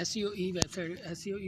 SEO